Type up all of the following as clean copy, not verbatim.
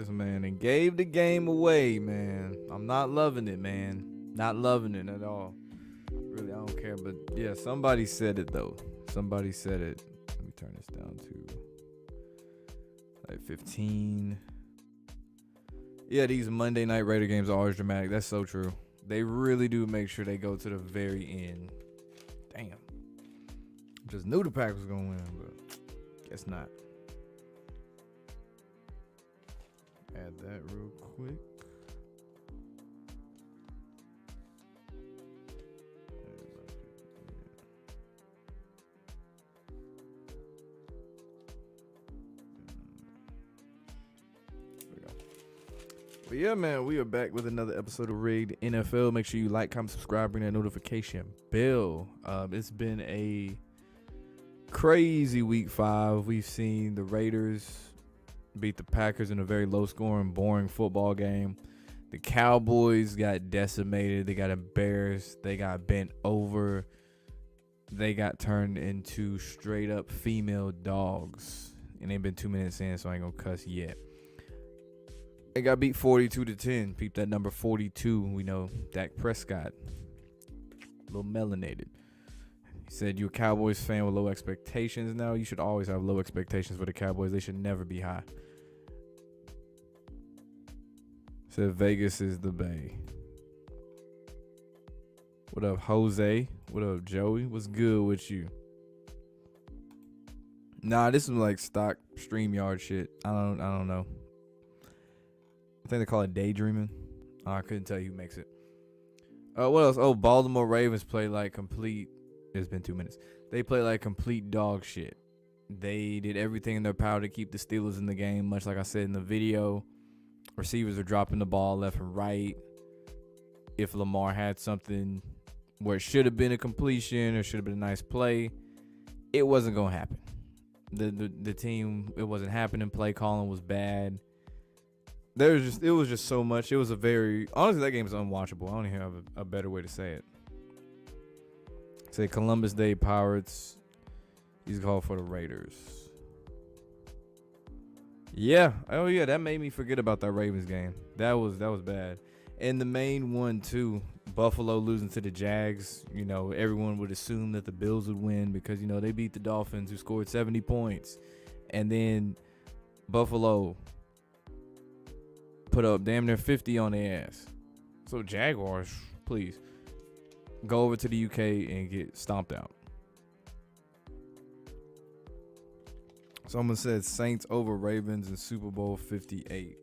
this man and gave the game away, man. I'm not loving it, man. Not loving it at all. Really, I don't care. But yeah, somebody said it though. Somebody said it. Let me turn this down to like 15. Yeah, these Monday night Raider games are always dramatic. That's so true. They really do make sure they go to the very end. Damn. Just knew the Pack was gonna win, but guess not. Add that real quick. But yeah, man, we are back with another episode of Rigged NFL. Make sure you like, comment, subscribe, bring that notification bell. It's been a crazy week 5. We've seen the Raiders beat the Packers in a very low-scoring, boring football game. The Cowboys got decimated. They got embarrassed. They got bent over. They got turned into straight-up female dogs. And they've been 2 minutes in, so I ain't gonna cuss yet. They got beat 42-10. Peep that number 42. We know Dak Prescott. A little melanated. He said, "You a Cowboys fan with low expectations now? You should always have low expectations for the Cowboys. They should never be high." Said Vegas is the Bay. What up, Jose? What up, Joey? What's good with you? Nah, this is like stock StreamYard shit. I don't know. I think they call it daydreaming. I couldn't tell you who makes it. What else? Oh, Baltimore Ravens play like complete. It's been 2 minutes. They play like complete dog shit. They did everything in their power to keep the Steelers in the game, much like I said in the video. Receivers are dropping the ball left and right. If Lamar had something where it should have been a completion or should have been a nice play, it wasn't gonna happen. The team, it wasn't happening. Play calling was bad. It was just so much. It was honestly, that game is unwatchable. I don't even have a better way to say it. Say Columbus Day Pirates. He's called for the Raiders. Yeah. Oh yeah, that made me forget about that Ravens game. That was bad. And the main one too, Buffalo losing to the Jags. You know, everyone would assume that the Bills would win because, you know, they beat the Dolphins who scored 70 points. And then Buffalo put up damn near 50 on their ass. So Jaguars, please go over to the UK and get stomped out. Someone said Saints over Ravens in Super Bowl 58.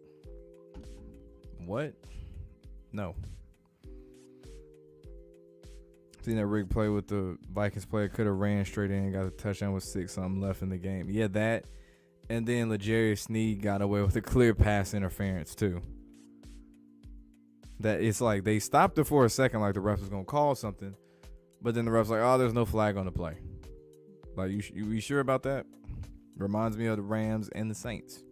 What? No. Seen that rig play with the Vikings player, could have ran straight in and got a touchdown with 6 something left in the game. Yeah, that. And then L'Jarius Sneed got away with a clear pass interference too. That it's like they stopped it for a second, like the ref was gonna call something, but then the ref's like, "Oh, there's no flag on the play." Like, you sure about that? Reminds me of the Rams and the Saints.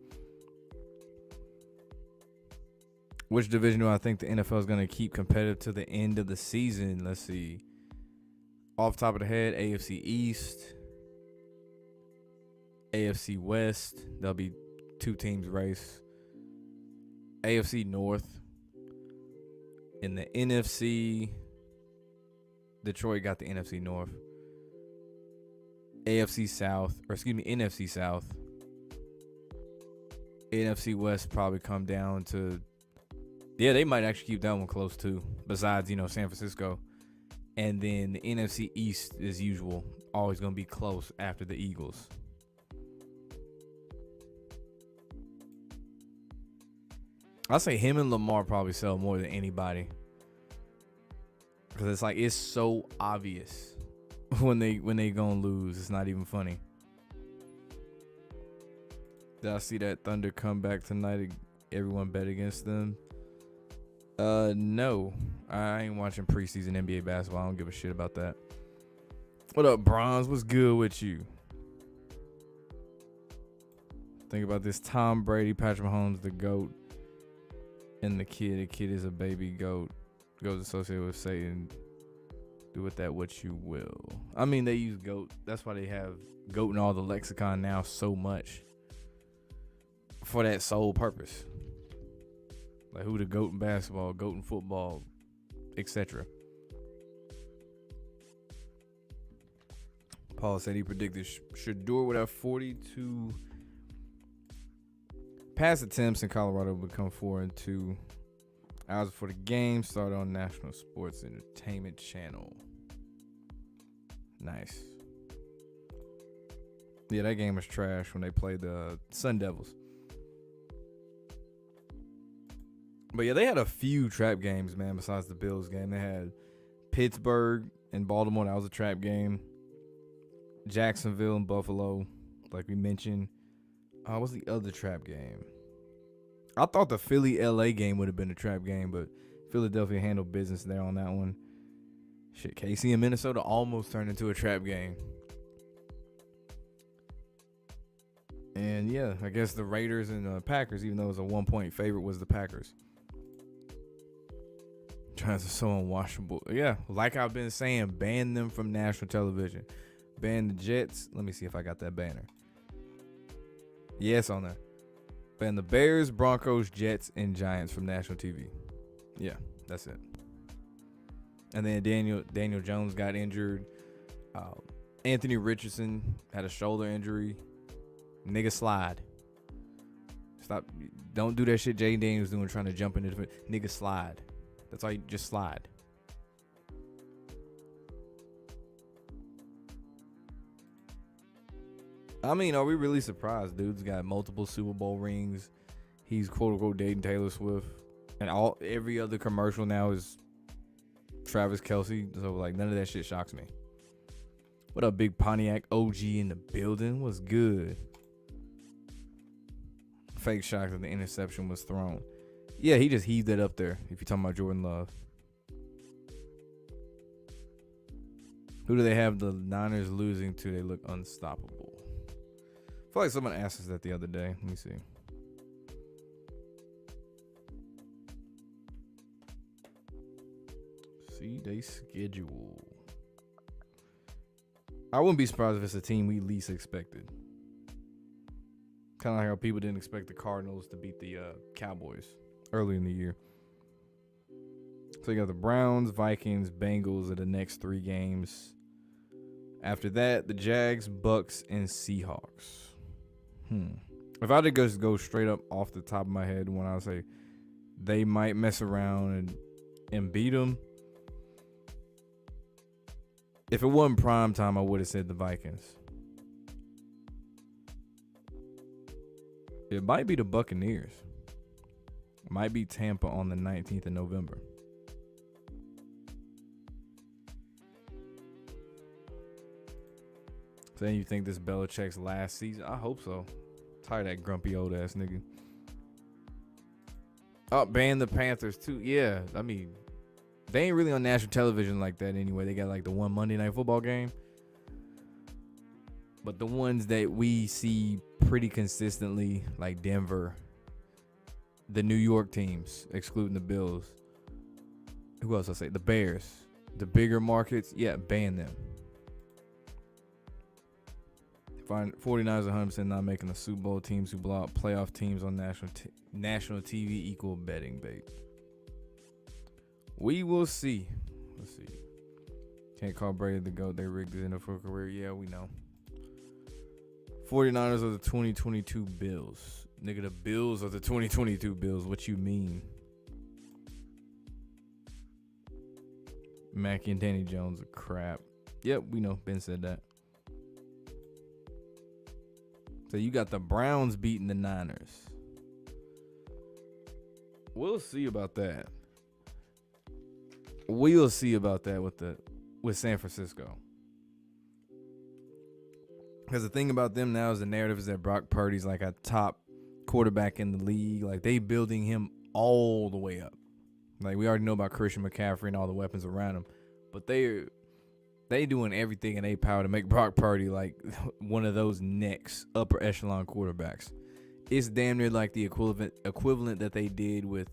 Which division do I think the NFL is gonna keep competitive to the end of the season? Let's see. Off the top of the head, AFC East. AFC West, there'll be 2 teams race. AFC North. In the NFC, Detroit got the NFC North. NFC South. NFC West probably come down to, yeah, they might actually keep that one close too. Besides, you know, San Francisco. And then the NFC East, as usual, always going to be close after the Eagles. I'll say him and Lamar probably sell more than anybody. Because it's like, it's so obvious when they gonna lose. It's not even funny. Did I see that Thunder come back tonight? Everyone bet against them. No. I ain't watching preseason NBA basketball. I don't give a shit about that. What up, Bronze? What's good with you? Think about this. Tom Brady, Patrick Mahomes, the GOAT. And the kid is a baby goat. Goes associated with Satan. Do with that what you will. I mean, they use goat. That's why they have goat in all the lexicon now so much. For that sole purpose. Like who the GOAT in basketball, GOAT in football, etc. Paul said he predicted Shedeur would have 42 pass attempts in Colorado would become 4-2. Hours before the game started on National Sports Entertainment Channel. Nice. Yeah, that game was trash when they played the Sun Devils. But yeah, they had a few trap games, man, besides the Bills game. They had Pittsburgh and Baltimore. That was a trap game. Jacksonville and Buffalo, like we mentioned. What's the other trap game? I thought the Philly-LA game would have been a trap game, but Philadelphia handled business there on that one. Shit, KC and Minnesota almost turned into a trap game. And yeah, I guess the Raiders and the Packers, even though it was a 1-point favorite, was the Packers. Giants are so unwashable. Yeah, like I've been saying, ban them from national television. Ban the Jets. Let me see if I got that banner. Yes, on there. Ban the Bears, Broncos, Jets, and Giants from national TV. Yeah, that's it. And then Daniel Jones got injured. Anthony Richardson had a shoulder injury. Nigga slide. Stop. Don't do that shit Jay Daniels doing, trying to jump into the nigga slide. That's all you just slide. I mean, are we really surprised? Dude's got multiple Super Bowl rings. He's quote unquote dating Taylor Swift. And every other commercial now is Travis Kelce. So like none of that shit shocks me. What up, big Pontiac OG in the building? What's good? Fake shock that the interception was thrown. Yeah, he just heaved it up there. If you're talking about Jordan Love. Who do they have the Niners losing to? They look unstoppable. I feel like someone asked us that the other day. Let me see. See, they schedule. I wouldn't be surprised if it's a team we least expected. Kind of like how people didn't expect the Cardinals to beat the Cowboys early in the year. So you got the Browns, Vikings, Bengals are the next 3 games. After that, the Jags, Bucks, and Seahawks. If I had to just go straight up off the top of my head when I say they might mess around and beat them, if it wasn't prime time, I would have said the Vikings. It might be the Buccaneers. It might be Tampa on the 19th of November. Saying you think this Belichick's last season? I hope so. Tired of that grumpy old ass nigga. Oh, ban the Panthers too. Yeah, I mean, they ain't really on national television like that anyway. They got like the one Monday Night Football game. But the ones that we see pretty consistently, like Denver, the New York teams, excluding the Bills. Who else I say? The Bears. The bigger markets, yeah, ban them. 49ers 100% not making the Super Bowl. Teams who blow out playoff teams on national TV equal betting bait. We will see. Let's see. Can't call Brady the GOAT. They rigged his NFL career. Yeah, we know. 49ers are the 2022 Bills. Nigga, the Bills are the 2022 Bills. What you mean? Mackey and Danny Jones are crap. Yep, we know. Ben said that. So you got the Browns beating the Niners. We'll see about that. We'll see about that with San Francisco. Because the thing about them now is the narrative is that Brock Purdy's like a top quarterback in the league. Like they building him all the way up. Like we already know about Christian McCaffrey and all the weapons around him. But they doing everything in their power to make Brock Purdy like one of those next upper echelon quarterbacks. It's damn near like the equivalent that they did with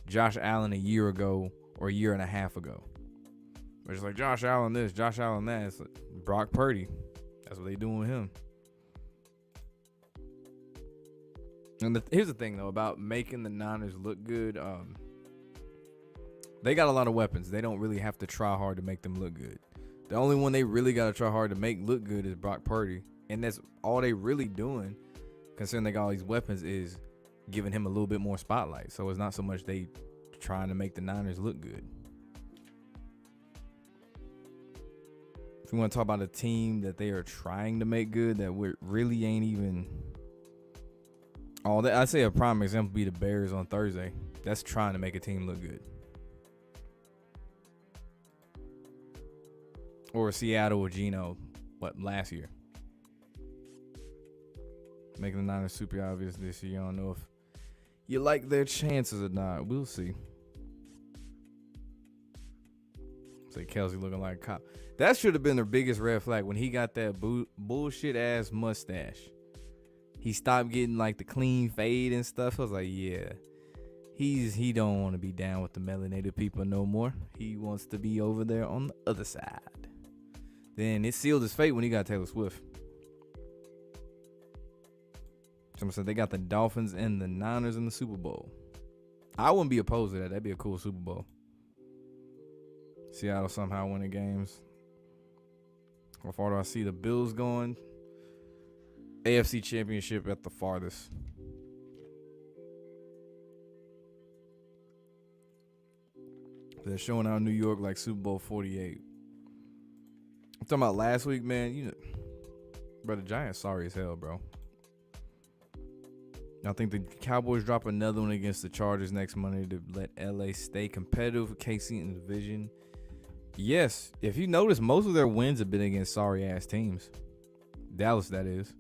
Josh Allen a year ago or a year and a half ago. It's like Josh Allen this, Josh Allen that. It's like Brock Purdy. That's what they doing with him. And here's the thing though about making the Niners look good. They got a lot of weapons. They don't really have to try hard to make them look good. The only one they really got to try hard to make look good is Brock Purdy. And that's all they really doing, considering they got all these weapons, is giving him a little bit more spotlight. So it's not so much they trying to make the Niners look good. If we want to talk about a team that they are trying to make good that really ain't even all that, I'd say a prime example would be the Bears on Thursday. That's trying to make a team look good. Or Seattle with Geno, last year. Making the Niners super obvious this year. I don't know if you like their chances or not. We'll see. Say Kelsey looking like a cop. That should have been their biggest red flag when he got that bullshit ass mustache. He stopped getting like the clean fade and stuff. I was like, yeah, he don't want to be down with the melanated people no more. He wants to be over there on the other side. Then it sealed his fate when he got Taylor Swift. Someone said they got the Dolphins and the Niners in the Super Bowl. I wouldn't be opposed to that. That'd be a cool Super Bowl. Seattle somehow winning games. How far do I see the Bills going? AFC Championship at the farthest. They're showing out New York like Super Bowl 48. I'm talking about last week, man. You know, bro, the Giants sorry as hell, bro. I think the Cowboys drop another one against the Chargers next Monday to let LA stay competitive with KC in the division. Yes, if you notice, most of their wins have been against sorry-ass teams. Dallas, that is.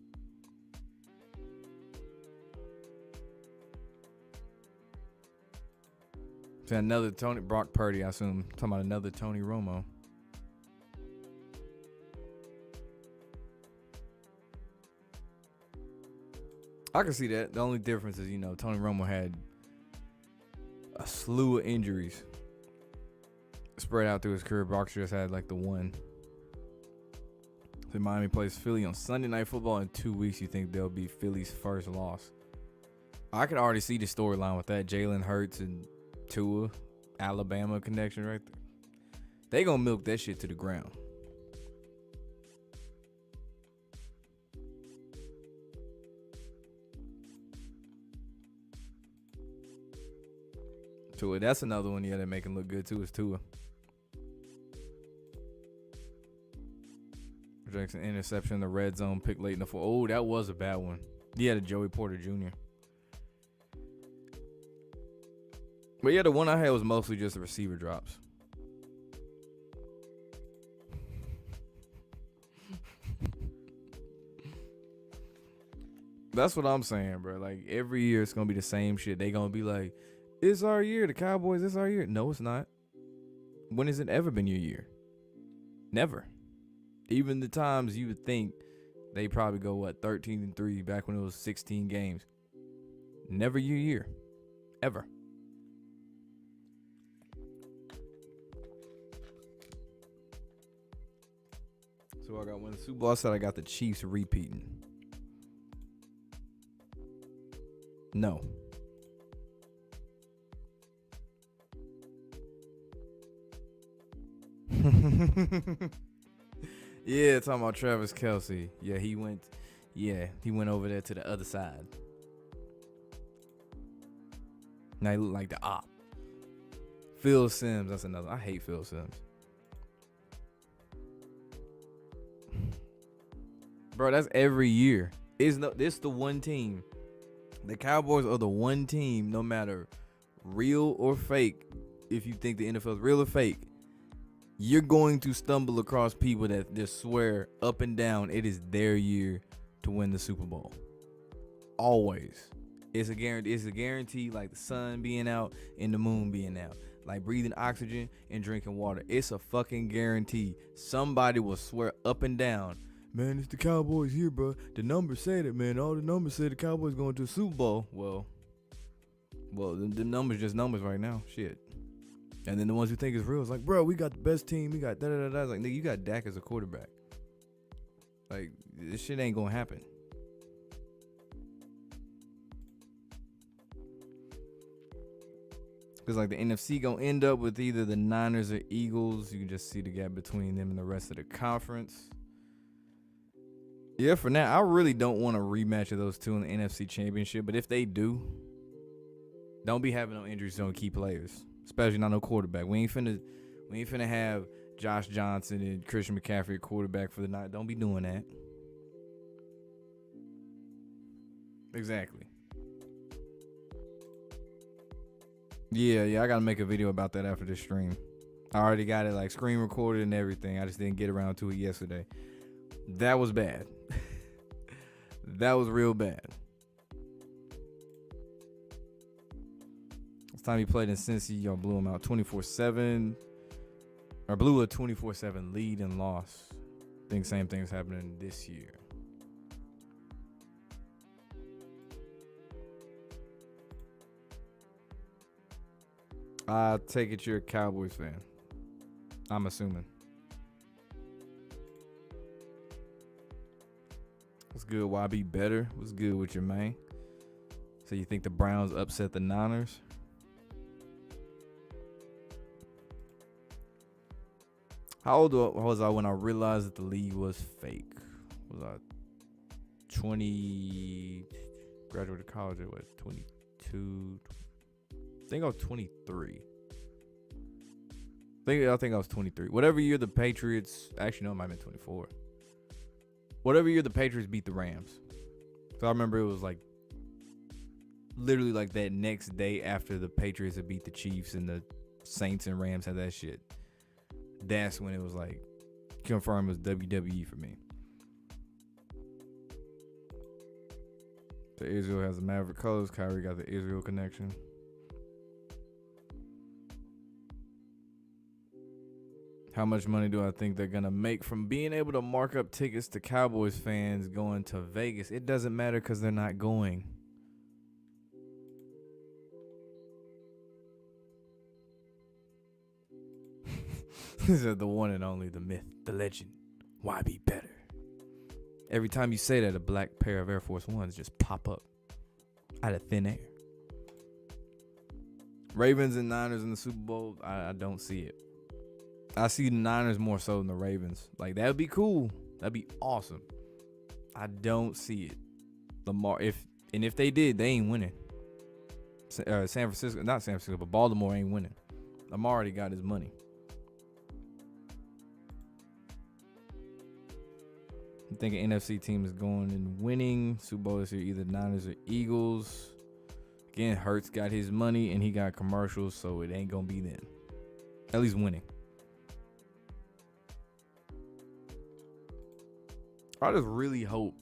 So another Brock Purdy, I assume. Talking about another Tony Romo. I can see that. The only difference is, Tony Romo had a slew of injuries spread out through his career. Brock just had like the one. So Miami plays Philly on Sunday Night Football in 2 weeks. You think they'll be Philly's first loss? I can already see the storyline with that. Jalen Hurts and Tua, Alabama connection right there. They gonna milk that shit to the ground. Tua, that's another one, yeah, that make him look good too, is Tua. Jackson interception in the red zone, pick late in the fourth. Oh, that was a bad one. Yeah, the Joey Porter Jr. But yeah, the one I had was mostly just the receiver drops. That's what I'm saying, bro. Like, every year it's going to be the same shit. They going to be like, it's our year. The Cowboys, it's our year. No, it's not. When has it ever been your year? Never. Even the times you would think they probably go, 13-3 back when it was 16 games. Never your year. Ever. So I got one Super Bowl. I said I got the Chiefs repeating. No. Yeah, talking about Travis Kelce. Yeah, he went over there to the other side. Now he look like the op. Phil Simms, that's another. I hate Phil Simms. Bro, that's every year. This the one team. The Cowboys are the one team, no matter real or fake. If you think the NFL is real or fake, you're going to stumble across people that just swear up and down it is their year to win the Super Bowl. Always. It's a guarantee. It's a guarantee, like the sun being out and the moon being out. Like breathing oxygen and drinking water. It's a fucking guarantee. Somebody will swear up and down, man, it's the Cowboys here, bro. The numbers said it, man. All the numbers say the Cowboys going to the Super Bowl. Well, the numbers just numbers right now. Shit. And then the ones who think it's real, it's like, bro, we got the best team. We got da-da-da-da. It's like, nigga, you got Dak as a quarterback. Like, this shit ain't going to happen. Because like the NFC gonna end up with either the Niners or Eagles. You can just see the gap between them and the rest of the conference. Yeah, for now, I really don't want a rematch of those two in the NFC Championship. But if they do, don't be having no injuries on key players, especially not no quarterback. We ain't finna have Josh Johnson and Christian McCaffrey quarterback for the night. Don't be doing that. Exactly. Yeah, I gotta make a video about that after this stream. I already got it like screen recorded and everything. I just didn't get around to it yesterday. That was bad. That was real bad. This time he played in Cincy, y'all blew him out 24-7. Or blew a 24-7 lead and loss. I think same thing's happening this year. I take it you're a Cowboys fan. I'm assuming. What's good, YB better? What's good with your man? So you think the Browns upset the Niners? How old was I when I realized that the league was fake? Was I 20? Graduated college at what? 22? I think I was 23. I think I was 23. Whatever year the Patriots... Actually, no, it might have been 24. Whatever year the Patriots beat the Rams. So I remember it was like... literally like that next day after the Patriots had beat the Chiefs and the Saints and Rams had that shit. That's when it was like... confirmed it was WWE for me. So Israel has the Maverick colors. Kyrie got the Israel connection. How much money do I think they're going to make from being able to mark up tickets to Cowboys fans going to Vegas? It doesn't matter because they're not going. This is the one and only, the myth, the legend. Why be better? Every time you say that, a black pair of Air Force Ones just pop up out of thin air. Ravens and Niners in the Super Bowl, I don't see it. I see the Niners more so than the Ravens. Like, that would be cool. That'd be awesome. I don't see it. If they did, they ain't winning. San Francisco, not San Francisco, but Baltimore ain't winning. Lamar already got his money. I think an NFC team is going and winning. Super Bowl this year, either Niners or Eagles. Again, Hurts got his money and he got commercials, so it ain't gonna be them. At least winning. I just really hope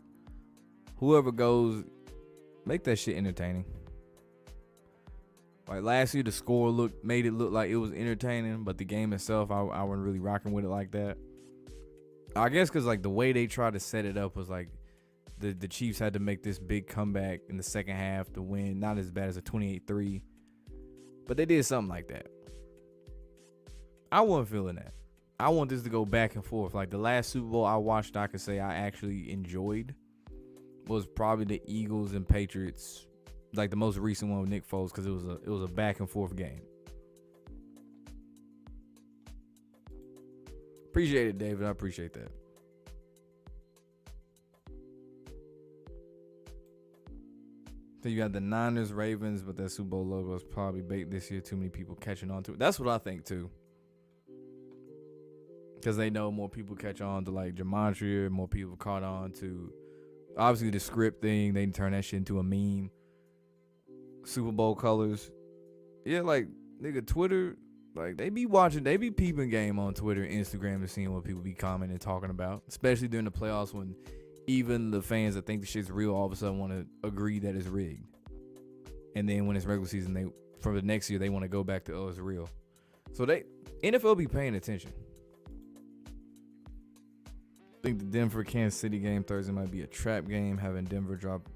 whoever goes, make that shit entertaining. Like last year, the score made it look like it was entertaining, but the game itself, I wasn't really rocking with it like that. I guess because like the way they tried to set it up was like the Chiefs had to make this big comeback in the second half to win. Not as bad as a 28-3, but they did something like that. I wasn't feeling that. I want this to go back and forth. Like the last Super Bowl I watched, I could say I actually enjoyed was probably the Eagles and Patriots, like the most recent one with Nick Foles, because it was a back and forth game. Appreciate it, David. I appreciate that. So you got the Niners, Ravens, but that Super Bowl logo is probably baked this year. Too many people catching on to it. That's what I think too. Because they know more people catch on to like gematria, more people caught on to obviously the script thing. They turn that shit into a meme. Super Bowl colors. Yeah, like nigga, Twitter, like they be peeping game on Twitter and Instagram and seeing what people be commenting and talking about. Especially during the playoffs when even the fans that think the shit's real all of a sudden want to agree that it's rigged. And then when it's regular season, for the next year they want to go back to it's real. So NFL be paying attention. I think the Denver-Kansas City game Thursday might be a trap game, having Denver drop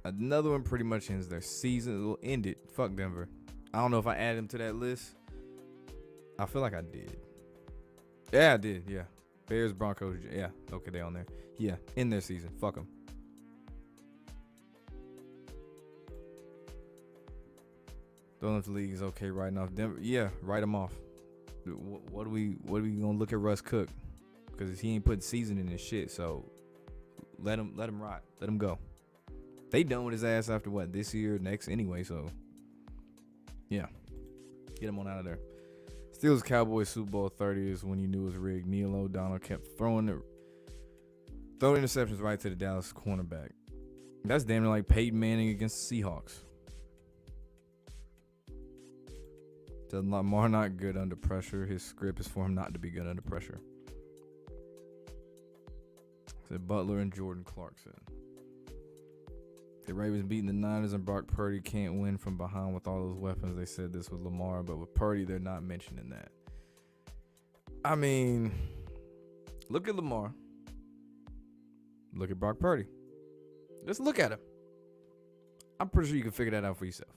another one pretty much ends their season. It will end it. Fuck Denver. I don't know if I added them to that list. I feel like I did. Yeah, I did. Yeah. Bears, Broncos. Yeah. Okay, they on there. Yeah. End their season. Fuck them. Don't know if the league is okay writing off Denver. Yeah, write them off. What are we gonna look at Russ Cook? Because he ain't putting season in his shit. So let him rot. Let him go. They done with his ass after what, this year, next anyway. So yeah, get him on out of there. Steelers Cowboys Super Bowl 30 is when you knew it was rigged. Neil O'Donnell kept throwing interceptions right to the Dallas cornerback. That's damn near like Peyton Manning against the Seahawks. Lamar not good under pressure. His script is for him not to be good under pressure. Said Butler and Jordan Clarkson. The Ravens beating the Niners and Brock Purdy can't win from behind with all those weapons. They said this with Lamar, but with Purdy, they're not mentioning that. I mean, look at Lamar. Look at Brock Purdy. Just look at him. I'm pretty sure you can figure that out for yourself.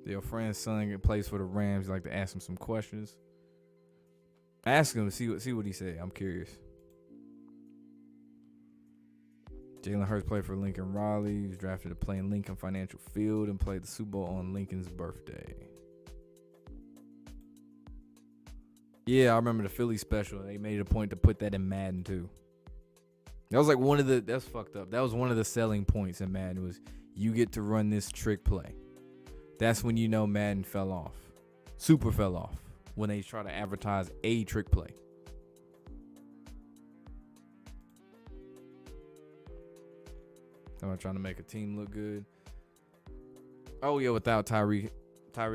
Your friend's son plays for the Rams. You like to ask him some questions. Ask him to see what he said. I'm curious. Jalen Hurts played for Lincoln Riley. He was drafted to play in Lincoln Financial Field and played the Super Bowl on Lincoln's birthday. Yeah, I remember the Philly special. They made it a point to put that in Madden too. That was like that's fucked up. That was one of the selling points in Madden was you get to run this trick play. That's when you know Madden fell off. Super fell off when they try to advertise a trick play. Someone trying to make a team look good. Oh yeah, without Tyreek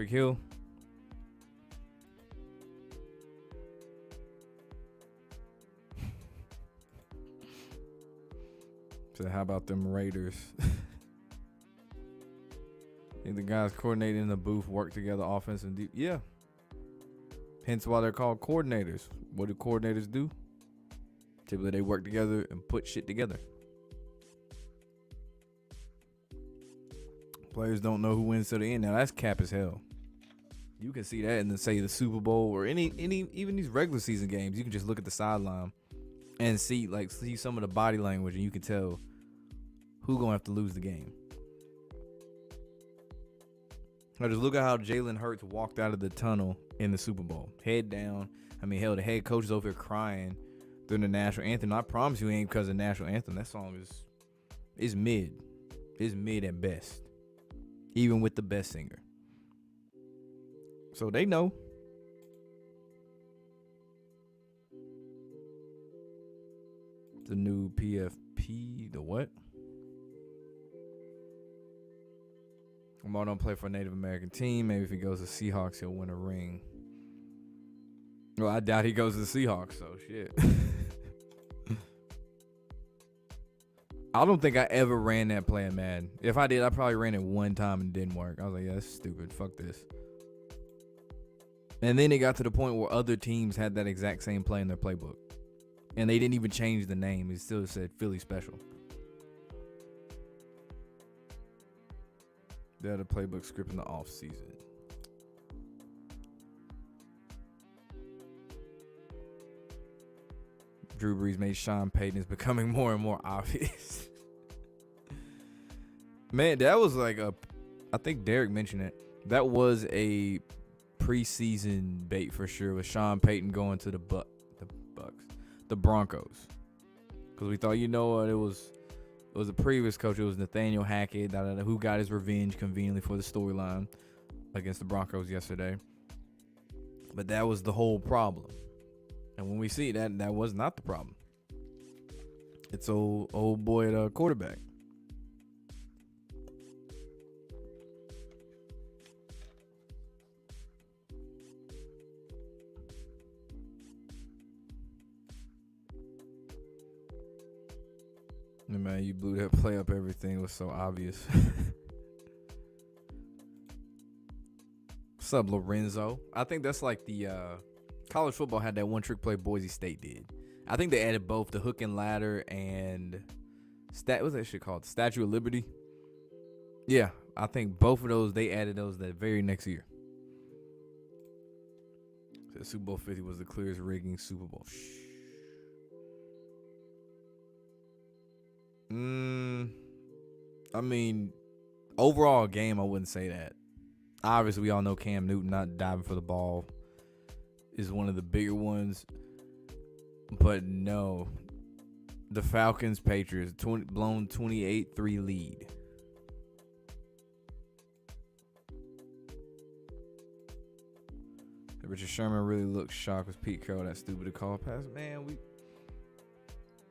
Hill. So how about them Raiders? Think the guys coordinating in the booth work together, offense and deep. Yeah. Hence why they're called coordinators. What do coordinators do? Typically they work together and put shit together. Players don't know who wins to the end. Now that's cap as hell. You can see that in the Super Bowl or any even these regular season games. You can just look at the sideline and see some of the body language, and you can tell who's gonna have to lose the game. Now just look at how Jalen Hurts walked out of the tunnel in the Super Bowl, head down. I mean, hell, the head coach is over here crying during the national anthem. I promise you, it ain't because of the national anthem. That song is mid. It's mid at best, even with the best singer. So they know. The new PFP, the what? Lamar don't play for a Native American team. Maybe if he goes to Seahawks, he'll win a ring. Well, I doubt he goes to the Seahawks, so shit. I don't think I ever ran that play in Madden. If I did, I probably ran it one time and it didn't work. I was like, yeah, that's stupid. Fuck this. And then it got to the point where other teams had that exact same play in their playbook. And they didn't even change the name. It still said Philly Special. They had a playbook script in the offseason. Drew Brees made Sean Payton is becoming more and more obvious. Man, that was like I think Derek mentioned it. That was a preseason bait for sure with Sean Payton going to the Broncos. Because we thought, you know what, it was a previous coach. It was Nathaniel Hackett, who got his revenge conveniently for the storyline against the Broncos yesterday. But that was the whole problem. And when we see that was not the problem. It's old boy at quarterback. Man, you blew that play up. Everything was so obvious. What's up, Lorenzo? I think that's like the college football had that one trick play Boise State did. I think they added both the hook and ladder and what's that shit called? Statue of Liberty. Yeah, I think both of those, they added those that very next year. So Super Bowl 50 was the clearest rigging Super Bowl. I mean, overall game, I wouldn't say that. Obviously, we all know Cam Newton not diving for the ball is one of the bigger ones. But no, the Falcons Patriots blown 28-3 lead. Richard Sherman really looked shocked with Pete Carroll that stupid call pass. Man,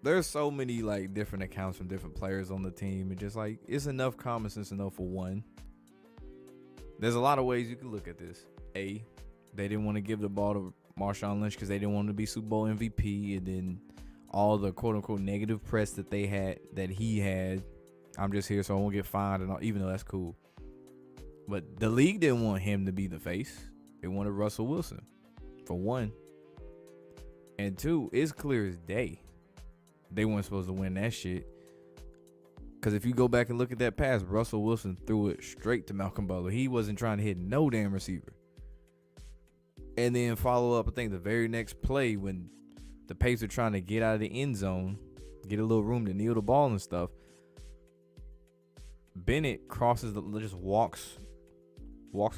there's so many like different accounts from different players on the team, and just like it's enough common sense to know for one. There's a lot of ways you could look at this. A, they didn't want to give the ball to Marshawn Lynch because they didn't want him to be Super Bowl MVP, and then all the quote unquote negative press that he had. I'm just here so I won't get fined, and all, even though that's cool. But the league didn't want him to be the face. They wanted Russell Wilson, for one. And two, it's clear as day they weren't supposed to win that shit. Because if you go back and look at that pass, Russell Wilson threw it straight to Malcolm Butler. He wasn't trying to hit no damn receiver. And then follow up, I think, the very next play when the Patriots are trying to get out of the end zone, get a little room to kneel the ball and stuff. Bennett just walks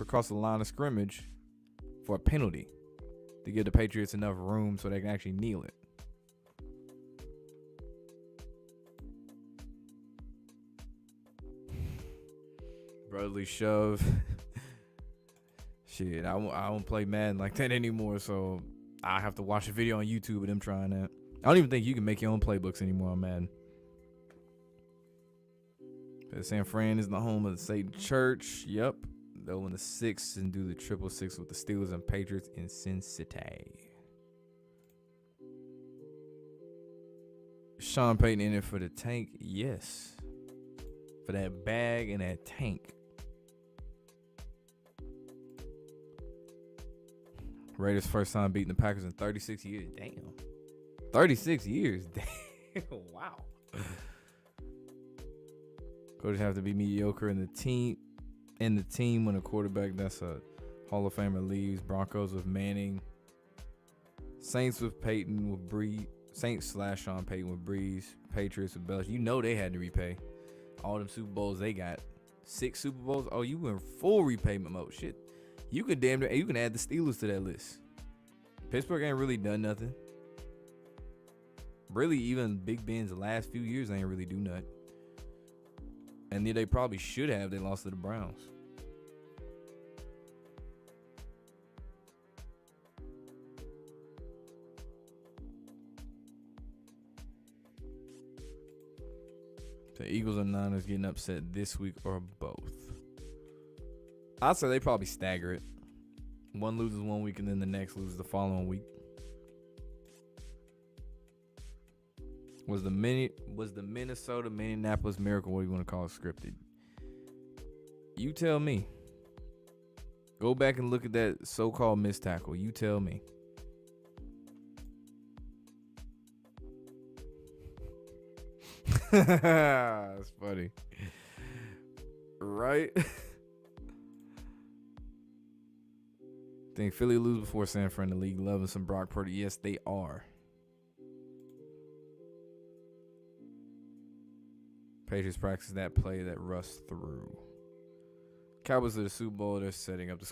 across the line of scrimmage for a penalty to give the Patriots enough room so they can actually kneel it. Brotherly shove. Shit, I don't play Madden like that anymore, so I have to watch a video on YouTube of them trying that. I don't even think you can make your own playbooks anymore on Madden. San Fran is the home of the Satan Church. Yep. They'll win the 6 and do the 666 with the Steelers and Patriots in Sin City. Sean Payton in it for the tank? Yes. For that bag and that tank. Raiders first time beating the Packers in 36 years. Damn. 36 years. Damn. Wow. Coaches have to be mediocre in the team. When a quarterback that's a Hall of Famer leaves. Broncos with Manning. Saints with Peyton with Breeze. Saints / Sean Payton with Breeze. Patriots with Belichick. You know they had to repay all them Super Bowls they got. 6 Super Bowls. Oh, you were in full repayment mode. Shit. You can add the Steelers to that list. Pittsburgh ain't really done nothing. Really, even Big Ben's last few years ain't really do nothing. And they probably should have. They lost to the Browns. The Eagles and Niners getting upset this week or both. I'd say they probably stagger it. One loses one week and then the next loses the following week. Was the Minnesota Minneapolis Miracle, what do you want to call it, scripted? You tell me. Go back and look at that so-called missed tackle. You tell me. That's funny. Right? Think Philly lose before San Fran. The league loving some Brock Purdy. Yes, they are. Patriots practice that play that Russ threw. Cowboys to the Super Bowl. They're setting up the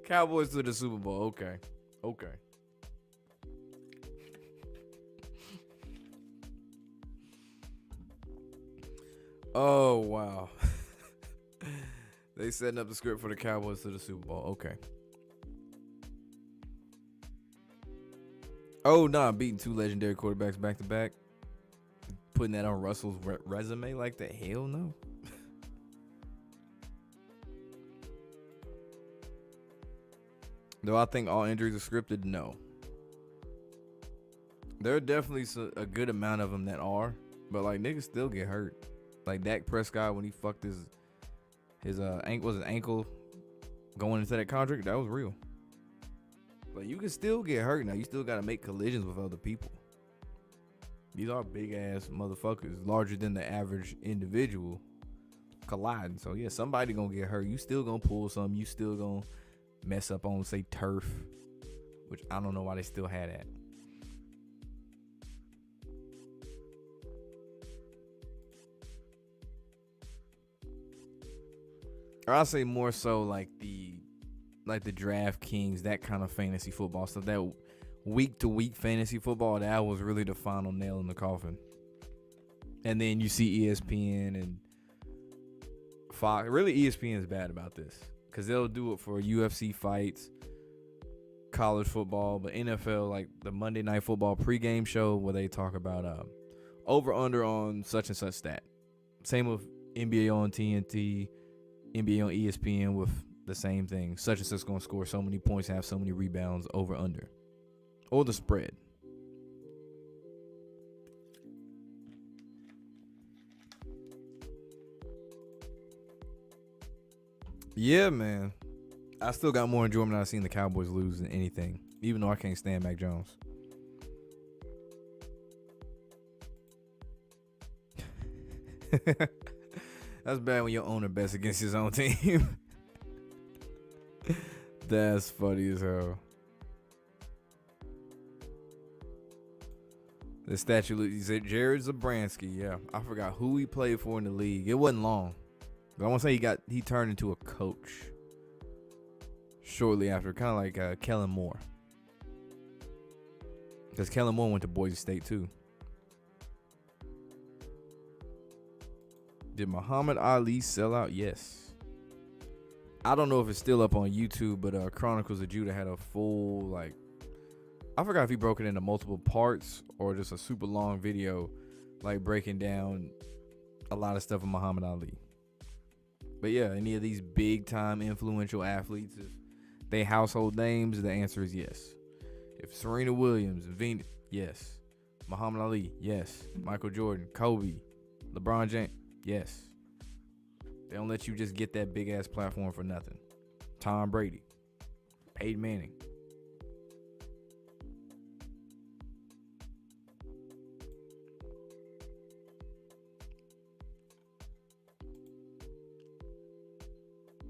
Cowboys to the Super Bowl. Okay. Oh, wow. They setting up the script for the Cowboys to the Super Bowl. Okay. Oh, nah, beating 2 legendary quarterbacks back to back. Putting that on Russell's resume like that? Hell no. Do I think all injuries are scripted? No. There are definitely a good amount of them that are, but like niggas still get hurt. Like Dak Prescott when he fucked his ankle going into that contract, that was real. But you can still get hurt now. You still got to make collisions with other people. These are big ass motherfuckers, larger than the average individual colliding. So yeah, somebody gonna get hurt. You still gonna pull something. You still gonna mess up on, say, turf, which I don't know why they still had that. or I'll say more so like the DraftKings, that kind of fantasy football stuff. That week to week fantasy football, that was really the final nail in the coffin. And then you see ESPN and Fox. Really, ESPN is bad about this because they'll do it for UFC fights, college football, but NFL, like the Monday Night Football pregame show where they talk about over under on such and such stat. Same with NBA on TNT, NBA on ESPN with the same thing. Such and such going to score so many points, have so many rebounds, over under, or the spread. Yeah, man. I still got more enjoyment out of seeing the Cowboys lose than anything, even though I can't stand Mac Jones. That's bad when your owner bets against his own team. That's funny as hell. The statue, Jared Zabransky. Yeah, I forgot who he played for in the league. It wasn't long. But I want to say he turned into a coach shortly after, kind of like Kellen Moore. Because Kellen Moore went to Boise State too. Did Muhammad Ali sell out? Yes. I don't know if it's still up on YouTube, but Chronicles of Judah had a full, like, I forgot if he broke it into multiple parts or just a super long video, like breaking down a lot of stuff with Muhammad Ali. But yeah, any of these big time influential athletes, if they household names, the answer is yes. If Serena Williams, Venus, yes. Muhammad Ali, yes. Michael Jordan, Kobe, LeBron James, yes. They don't let you just get that big ass platform for nothing. Tom Brady, Peyton Manning.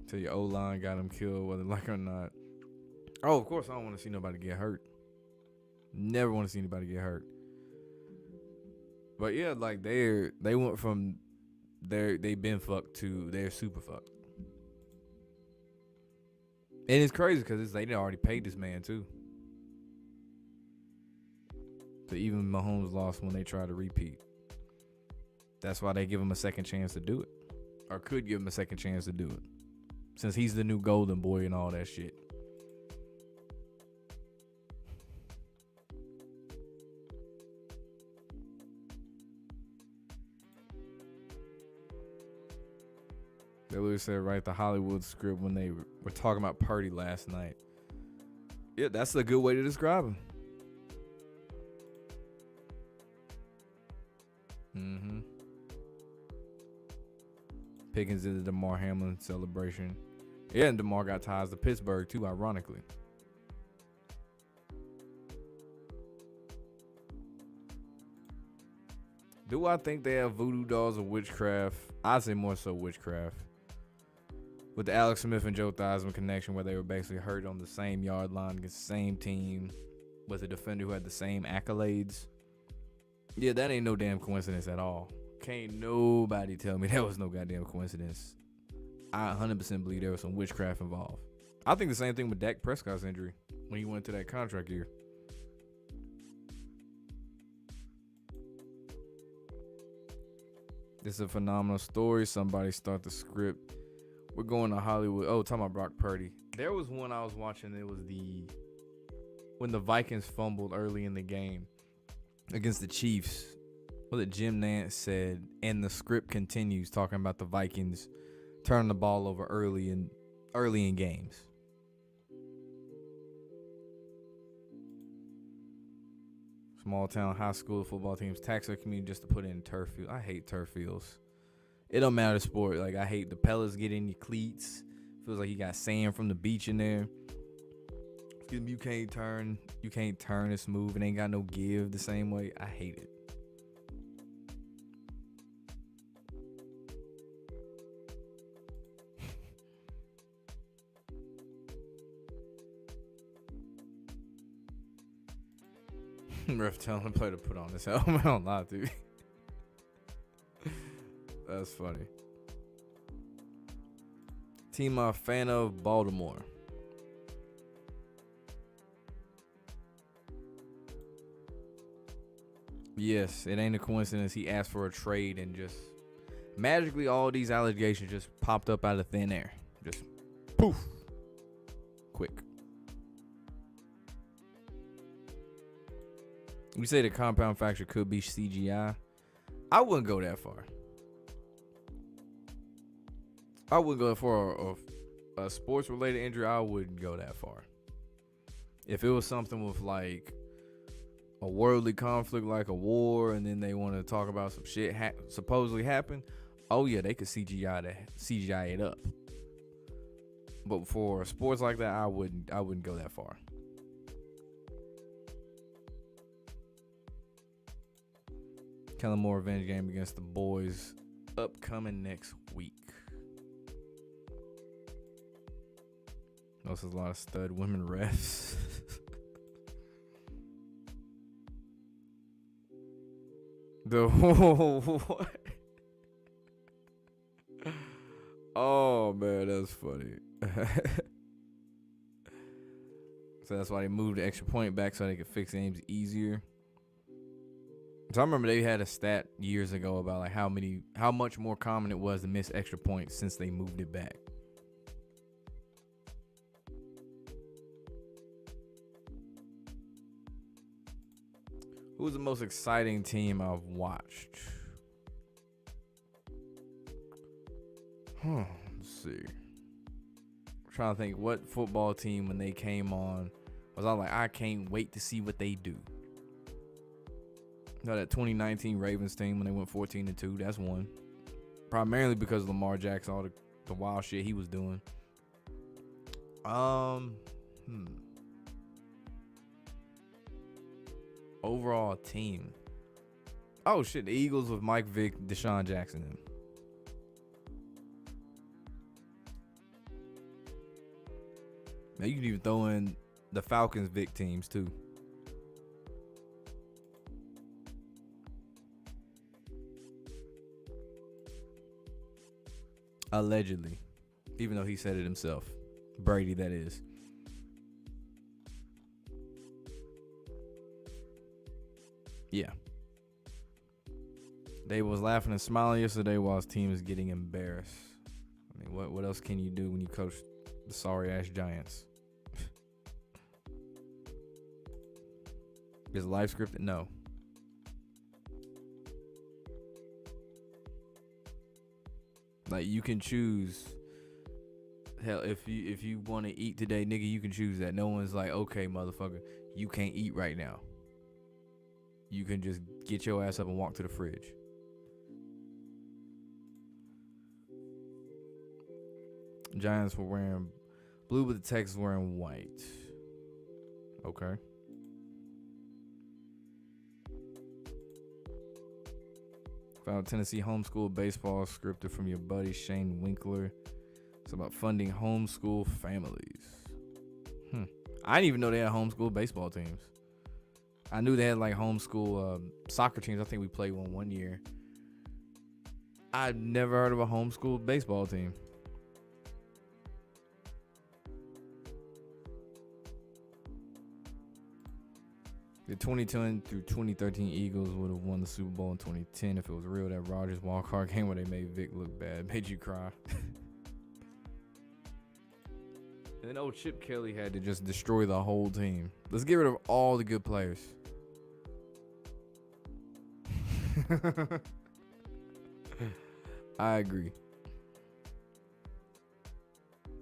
Till your O-line got him killed, whether like or not. Oh, of course I don't want to see nobody get hurt. Never want to see anybody get hurt. But yeah, like they went from they been fucked to they're super fucked. And it's crazy because they already paid this man too. So even Mahomes lost when they tried to repeat. That's why they give him a second chance to do it. Or could give him a second chance to do it. Since he's the new golden boy and all that shit. They literally said write the Hollywood script when they were talking about Purdy last night. Yeah, that's a good way to describe him. Mm-hmm. Pickens did the DeMar Hamlin celebration. Yeah, and DeMar got ties to Pittsburgh too, ironically. Do I think they have voodoo dolls or witchcraft? I'd say more so witchcraft. With the Alex Smith and Joe Theismann connection, where they were basically hurt on the same yard line against the same team with a defender who had the same accolades. Yeah, that ain't no damn coincidence at all. Can't nobody tell me that was no goddamn coincidence. I 100% believe there was some witchcraft involved. I think the same thing with Dak Prescott's injury when he went to that contract year. This is a phenomenal story. Somebody start the script. We're going to Hollywood. Oh, talking about Brock Purdy. There was one I was watching. It was when the Vikings fumbled early in the game against the Chiefs. What did Jim Nantz said? And the script continues talking about the Vikings turning the ball over early in games. Small town high school football teams tax their community just to put in turf field. I hate turf fields. It don't matter the sport. Like, I hate the pellets get in your cleats. Feels like you got sand from the beach in there. You can't turn it smooth. It ain't got no give the same way. I hate it. Ref telling the player to put on his helmet. I don't lie to you. That's funny. Team I'm a fan of, Baltimore. Yes, it ain't a coincidence he asked for a trade and just magically all these allegations just popped up out of thin air. Just poof. Quick. We say the compound fracture could be CGI. I wouldn't go that far. I wouldn't go for a sports related injury. I wouldn't go that far. If it was something with like a worldly conflict like a war, and then they want to talk about some shit supposedly happened, oh yeah, they could CGI it up. But for sports like that, I wouldn't go that far. Kellen Moore revenge game against the boys upcoming next week. Notice there's a lot of stud women refs. The what? Oh man, that's funny. So that's why they moved the extra point back so they could fix games easier. So I remember they had a stat years ago about like how much more common it was to miss extra points since they moved it back. Who's the most exciting team I've watched? Let's see. I'm trying to think what football team when they came on was I like, I can't wait to see what they do. You know, that 2019 Ravens team when they went 14-2, that's one. Primarily because of Lamar Jackson, all the wild shit he was doing. Overall team. Oh shit, the Eagles with Mike Vick, Deshaun Jackson in. Now you can even throw in the Falcons Vick teams too. Allegedly. Even though he said it himself. Brady, that is. Yeah. They was laughing and smiling yesterday while his team is getting embarrassed. I mean, what else can you do when you coach the sorry ass Giants? Is life scripted? No. Like you can choose. Hell, if you want to eat today, nigga, you can choose that. No one's like, okay, motherfucker, you can't eat right now. You can just get your ass up and walk to the fridge. Giants were wearing blue, but the Texans wearing white. Okay. Found Tennessee homeschool baseball scripted from your buddy Shane Winkler. It's about funding homeschool families. I didn't even know they had homeschool baseball teams. I knew they had like homeschool soccer teams. I think we played one year. I've never heard of a homeschool baseball team. The 2010 through 2013 Eagles would have won the Super Bowl in 2010 if it was real. That Rodgers wildcard game where they made Vic look bad. Made you cry. And then old Chip Kelly had to just destroy the whole team. Let's get rid of all the good players. I agree.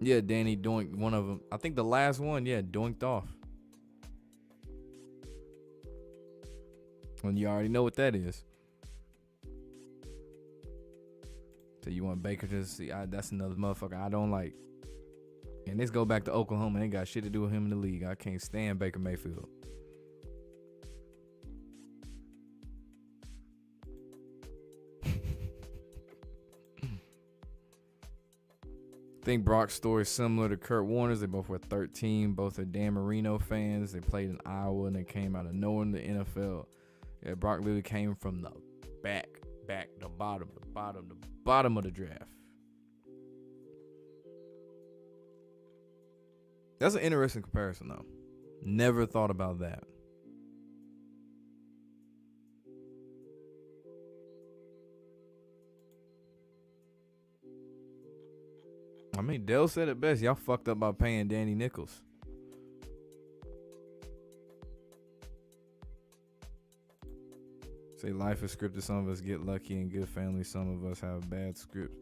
Yeah, Danny doinked one of them. I think the last one, doinked off. And you already know what that is. So you want Baker to see? That's another motherfucker I don't like. And this go back to Oklahoma. Ain't got shit to do with him in the league. I can't stand Baker Mayfield. I think Brock's story is similar to Kurt Warner's. They both were 13. Both are Dan Marino fans. They played in Iowa and they came out of nowhere in the NFL. Yeah, Brock literally came from the the bottom of the draft. That's an interesting comparison, though. Never thought about that. I mean, Dell said it best. Y'all fucked up by paying Danny Nichols. Say life is scripted. Some of us get lucky and good families. Some of us have bad scripts.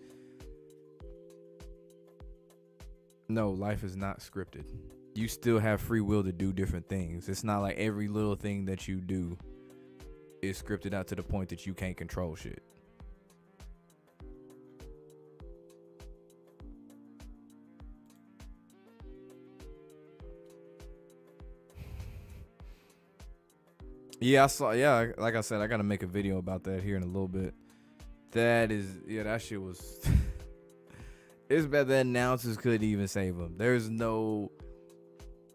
No, life is not scripted. You still have free will to do different things. It's not like every little thing that you do is scripted out to the point that you can't control shit. Yeah, I saw. Yeah, like I said, I gotta make a video about that here in a little bit. That shit was. It's bad that announcers couldn't even save him. There's no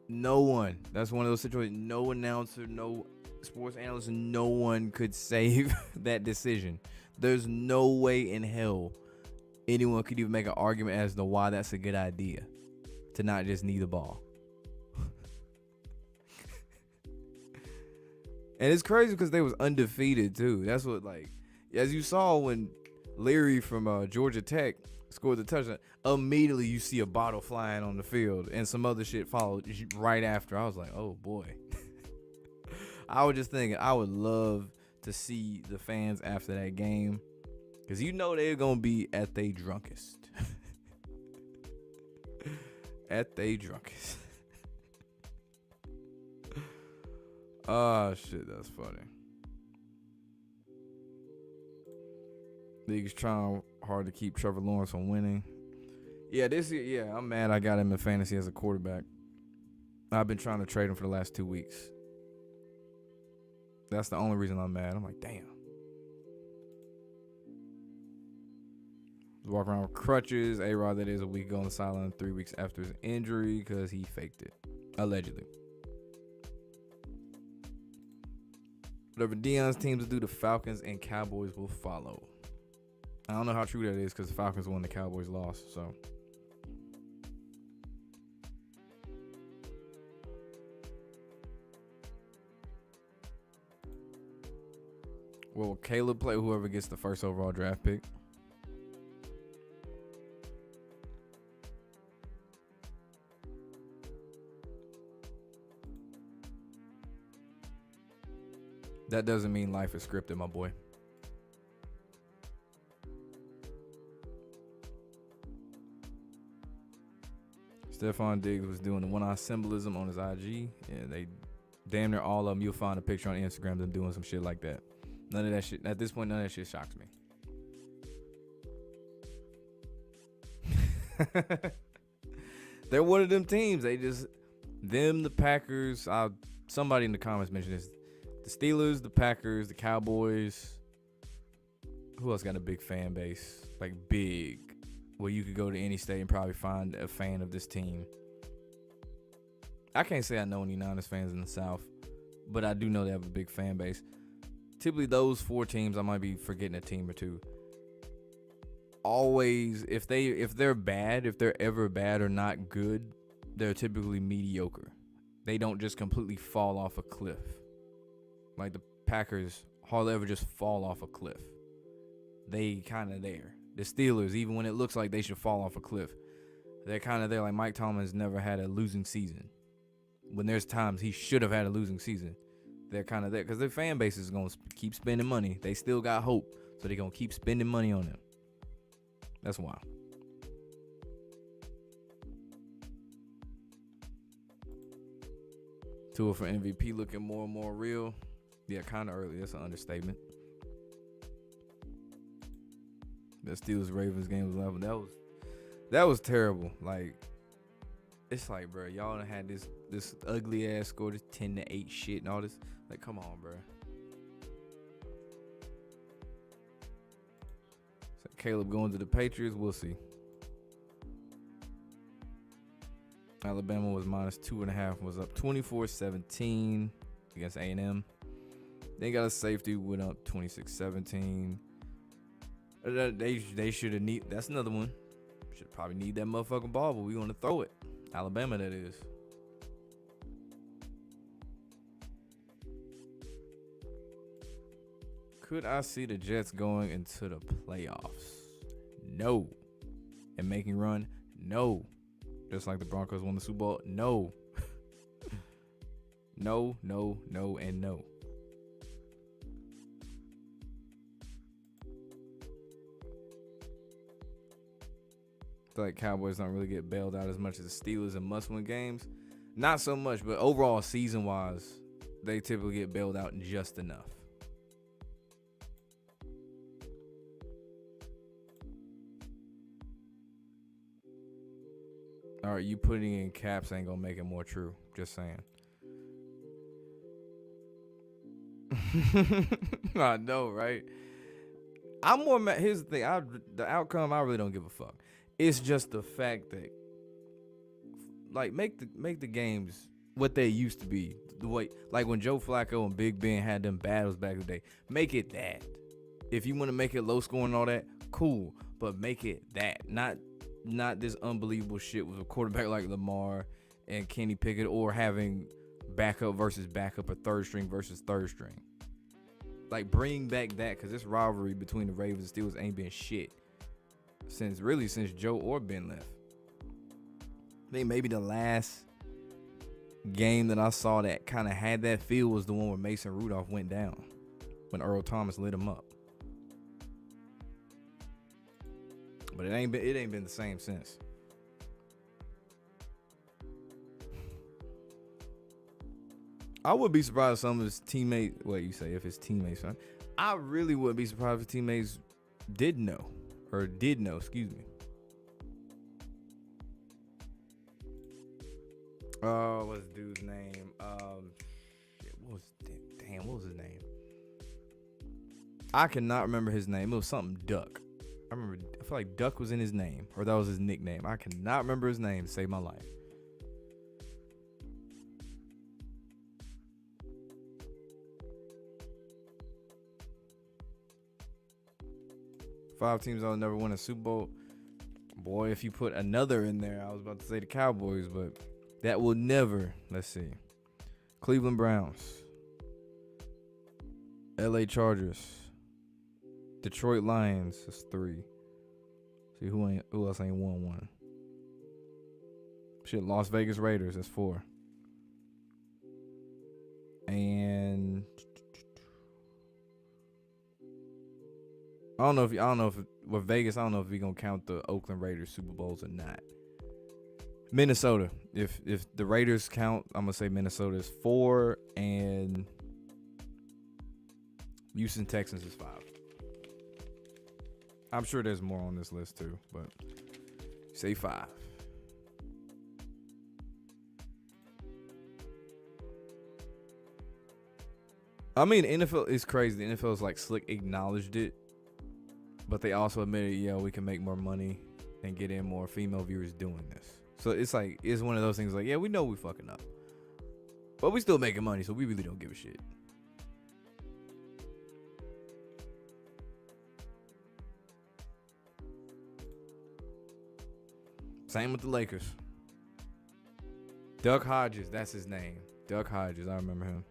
one. That's one of those situations. No announcer, no sports analyst, no one could save that decision. There's no way in hell anyone could even make an argument as to why that's a good idea to not just knee the ball. And it's crazy because they was undefeated too. That's what, like, as you saw when Leary from Georgia Tech scored the touchdown, immediately you see a bottle flying on the field and some other shit followed right after. I was like, oh boy. I was just thinking I would love to see the fans after that game, because you know they're going to be at their drunkest. At their drunkest. Oh, shit, that's funny. League's trying hard to keep Trevor Lawrence from winning. Yeah, this year, yeah, I'm mad I got him in fantasy as a quarterback. I've been trying to trade him for the last 2 weeks. That's the only reason I'm mad. I'm like, damn. Walk around with crutches. A-Rod, that is, a week ago on the sideline 3 weeks after his injury because he faked it. Allegedly. Whatever Deion's teams do, the Falcons and Cowboys will follow. I don't know how true that is because the Falcons won, the Cowboys lost. So, will Caleb play whoever gets the first overall draft pick? That doesn't mean life is scripted, my boy. Stephon Diggs was doing the one-eye symbolism on his IG. Yeah, they damn near all of them. You'll find a picture on Instagram them doing some shit like that. None of that shit, at this point, none of that shit shocks me. They're one of them teams. The Packers. Somebody in the comments mentioned this. The Steelers, the Packers, the Cowboys. Who else got a big fan base? Like big. Where you could go to any state and probably find a fan of this team. I can't say I know any Niners fans in the South, but I do know they have a big fan base. Typically those 4 teams, I might be forgetting a team or two. Always, if they're bad, if they're ever bad or not good, they're typically mediocre. They don't just completely fall off a cliff. Like the Packers hardly ever just fall off a cliff. They kind of there. The Steelers, even when it looks like they should fall off a cliff, they're kind of there. Like Mike Tomlin's never had a losing season. When there's times he should have had a losing season, they're kind of there because their fan base is going to keep spending money. They still got hope, so they're going to keep spending money on them. That's why. Tua for MVP looking more and more real. Yeah, kind of early. That's an understatement. The Steelers-Ravens game was 11. That was terrible. Like, it's like, bro, y'all done had this ugly ass score, this 10-8 shit and all this. Like, come on, bro. So Caleb going to the Patriots. We'll see. Alabama was minus 2.5. Was up 24-17 against A&M. They got a safety, went up 26-17. They should have need. That's another one. Should probably need that motherfucking ball, but we want to throw it. Alabama, that is. Could I see the Jets going into the playoffs? No. And making run? No. Just like the Broncos won the Super Bowl? No. No, no, no, and no. I feel like Cowboys don't really get bailed out as much as the Steelers in must-win games. Not so much, but overall season-wise, they typically get bailed out just enough. All right, you putting in caps ain't gonna make it more true. Just saying. I know, right? I'm more mad. Here's the thing. The outcome, I really don't give a fuck. It's just the fact that, like, make the games what they used to be. The way, like when Joe Flacco and Big Ben had them battles back in the day. Make it that. If you want to make it low scoring and all that, cool. But make it that. Not this unbelievable shit with a quarterback like Lamar and Kenny Pickett, or having backup versus backup or third string versus third string. Like, bring back that, because this rivalry between the Ravens and Steelers ain't been shit since Joe or Ben left. I think maybe the last game that I saw that kind of had that feel was the one where Mason Rudolph went down when Earl Thomas lit him up. But it ain't been the same since. I would be surprised if some of his teammates, if his teammates, son. I really wouldn't be surprised if his teammates did know, excuse me. What's the dude's name? What was his name? I cannot remember his name. It was something Duck. I feel like Duck was in his name, or that was his nickname. I cannot remember his name to save my life. Five teams that'll never win a Super Bowl. Boy, if you put another in there, I was about to say the Cowboys, but that will never. Let's see. Cleveland Browns. LA Chargers. Detroit Lions is 3. See who else ain't won one. Shit, Las Vegas Raiders is 4. And I don't know if with Vegas, I don't know if we gonna count the Oakland Raiders Super Bowls or not. Minnesota. If the Raiders count, I'm gonna say Minnesota is 4, and Houston Texans is 5. I'm sure there's more on this list too, but say 5. I mean, the NFL is crazy. The NFL is like slick acknowledged it, but they also admitted, we can make more money and get in more female viewers doing this. So it's one of those things like, yeah, we know we fucking up, but we still making money, so we really don't give a shit. Same with the Lakers. Duck Hodges, that's his name. Duck Hodges, I remember him.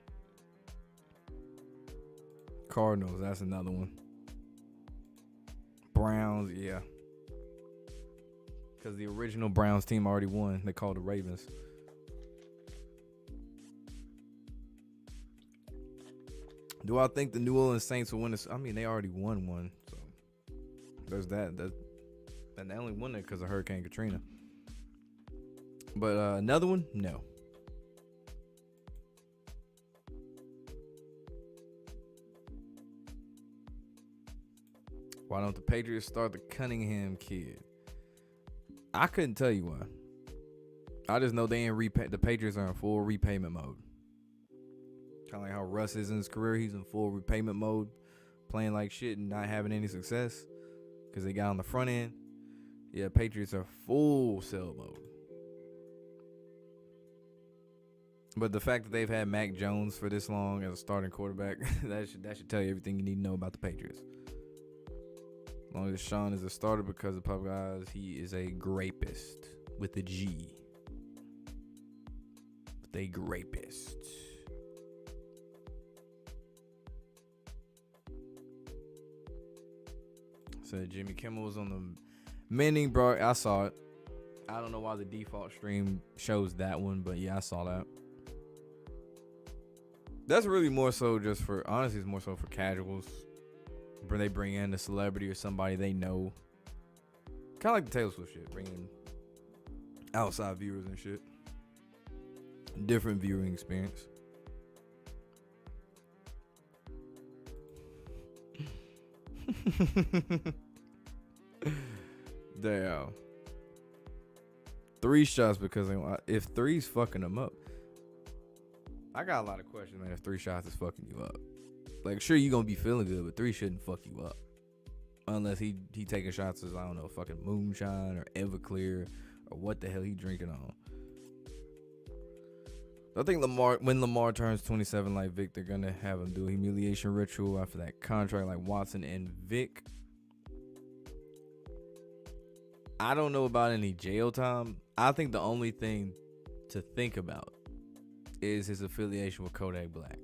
Cardinals, that's another one. Browns, yeah. Because the original Browns team already won. They called the Ravens. Do I think the New Orleans Saints will win this? I mean, they already won one. So there's that. And they only won it because of Hurricane Katrina. But another one? No. Why don't the Patriots start the Cunningham kid? I couldn't tell you why. I just know the Patriots are in full repayment mode. Kind of like how Russ is in his career. He's in full repayment mode, playing like shit and not having any success because they got on the front end. Yeah, Patriots are full sell mode. But the fact that they've had Mac Jones for this long as a starting quarterback, that should tell you everything you need to know about the Patriots. As long as Sean is a starter, because of public eyes, he is a grapist with a G. they rapist. Said Jimmy Kimmel was on the mending, bro. I saw it. I don't know why the default stream shows that one, but yeah, I saw that. That's really more so just for, honestly, it's more so for casuals. Where they bring in a celebrity or somebody they know. Kind of like the Taylor Swift shit. Bring in outside viewers and shit. Different viewing experience. Damn. 3 shots because if 3's fucking them up. I got a lot of questions, man. If 3 shots is fucking you up. Like, sure, you gonna be feeling good, but 3 shouldn't fuck you up. Unless he taking shots as, I don't know, fucking moonshine or Everclear or what the hell he drinking on. I think when Lamar turns 27 like Vic, they're gonna have him do a humiliation ritual after that contract like Watson and Vic. I don't know about any jail time. I think the only thing to think about is his affiliation with Kodak Black.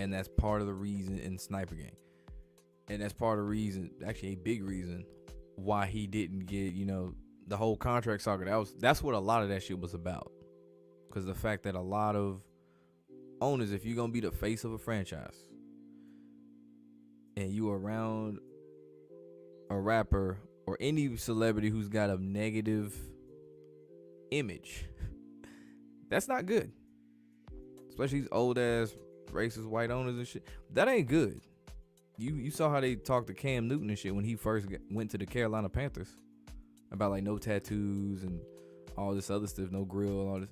And that's part of the reason in Sniper Gang. And that's part of the reason, actually a big reason, why he didn't get, the whole contract saga. That's what a lot of that shit was about. Because the fact that a lot of owners, if you're going to be the face of a franchise and you around a rapper or any celebrity who's got a negative image, that's not good. Especially these old ass racist white owners and shit. That ain't good. You saw how they talked to Cam Newton and shit when he first went to the Carolina Panthers about like no tattoos and all this other stuff, no grill, all this.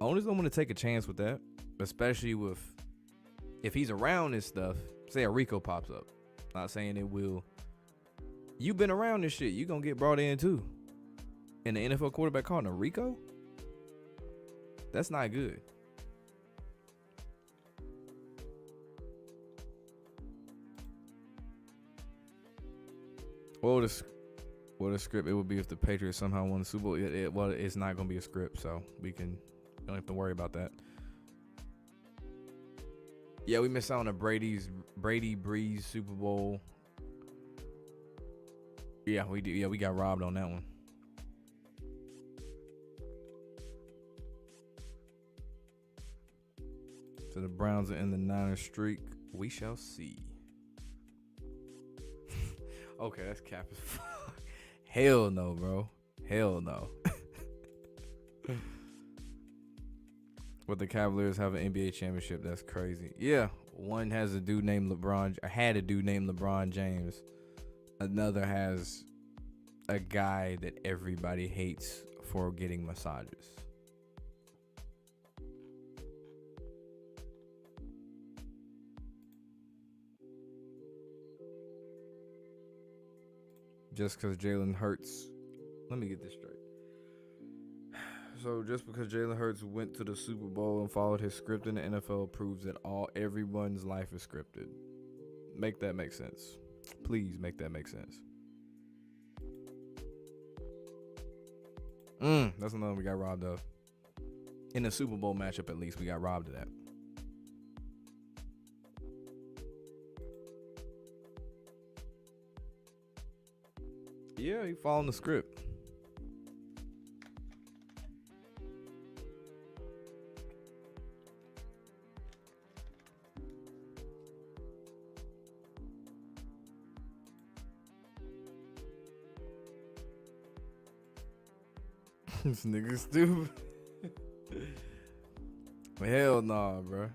Owners don't want to take a chance with that, especially if he's around this stuff. Say a Rico pops up. Not saying it will. You've been around this shit. You gonna get brought in too. And the NFL quarterback calling a Rico? That's not good. What a script it would be if the Patriots somehow won the Super Bowl. Well, it's not gonna be a script, so we don't have to worry about that. Yeah, we missed out on a Brady Breeze Super Bowl. Yeah, we do. Yeah, we got robbed on that one. So the Browns are in the Niners streak. We shall see. Okay, that's cap as fuck. Hell no, bro. Hell no. But the Cavaliers have an NBA championship. That's crazy. Yeah, one has a dude named LeBron. I had a dude named LeBron James. Another has a guy that everybody hates for getting massages. Just because Jalen Hurts, let me get this straight. So just because Jalen Hurts went to the Super Bowl and followed his script in the NFL proves that everyone's life is scripted. Make that make sense. Please make that make sense. That's another one we got robbed of. In the Super Bowl matchup, at least, we got robbed of that. Yeah, he following the script. This nigga stupid. Hell nah, bro.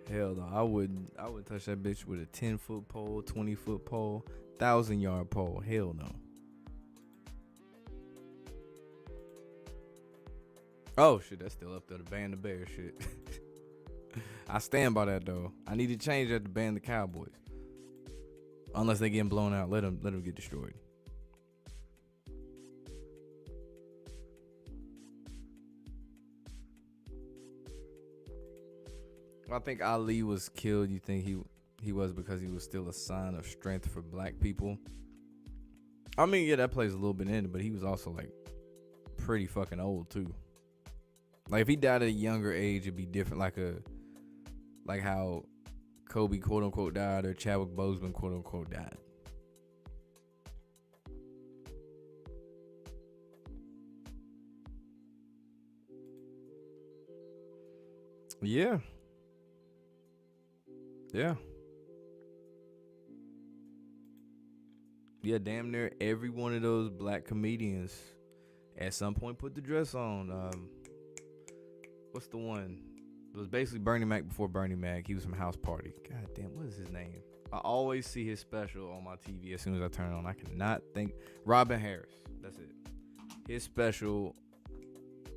Hell no, I wouldn't touch that bitch with a 10-foot pole, 20-foot pole, 1,000-yard pole. Hell no. Oh shit, that's still up there. The ban the Bears shit. I stand by that though. I need to change that to ban the Cowboys. Unless they getting blown out, let them get destroyed. I think Ali was killed. You think he was because he was still a sign of strength for black people? I mean, yeah, that plays a little bit in it, but he was also like pretty fucking old too. Like if he died at a younger age, it'd be different. Like how Kobe quote unquote died or Chadwick Boseman quote unquote died. Yeah. Yeah. Yeah, damn near every one of those black comedians at some point put the dress on. What's the one? It was basically Bernie Mac before Bernie Mac. He was from House Party. God damn, what is his name? I always see his special on my TV as soon as I turn it on. I cannot think. Robin Harris. That's it. His special.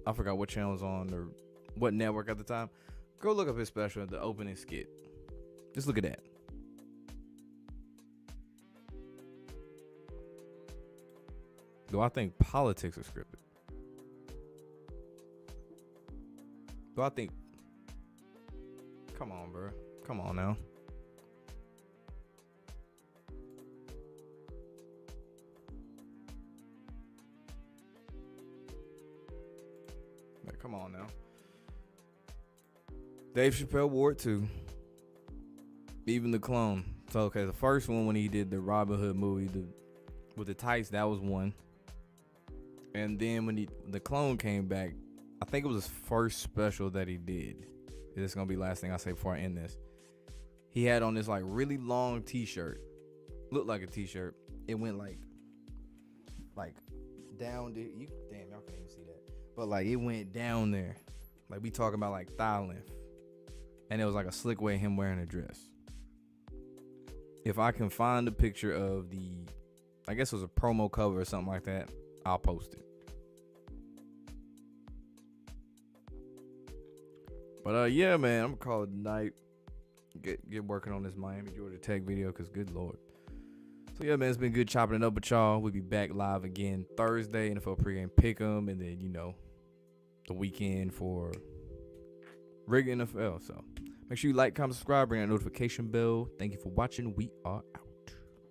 I forgot what channel was on or what network at the time. Go look up his special, the opening skit. Just look at that. Do I think politics are scripted? Do I think... Come on, bro. Come on now. Like, come on now. Dave Chappelle wore it too. Even the clone. So, okay, the first one when he did the Robin Hood movie with the tights, that was one. And then when the clone came back, I think it was his first special that he did. This is going to be the last thing I say before I end this. He had on this like really long t-shirt. Looked like a t-shirt. It went like down there. Damn, y'all can't even see that. But like it went down there. Like we talking about like thigh length. And it was like a slick way of him wearing a dress. If I can find a picture of I guess it was a promo cover or something like that, I'll post it. But yeah, man, I'm gonna call it a night. Get working on this Miami Georgia Tech video, cause good lord. So yeah, man, it's been good chopping it up with y'all. We'll be back live again Thursday, NFL pregame pick'em, and then the weekend for regular NFL. So make sure you like, comment, subscribe, ring that notification bell. Thank you for watching. We are out.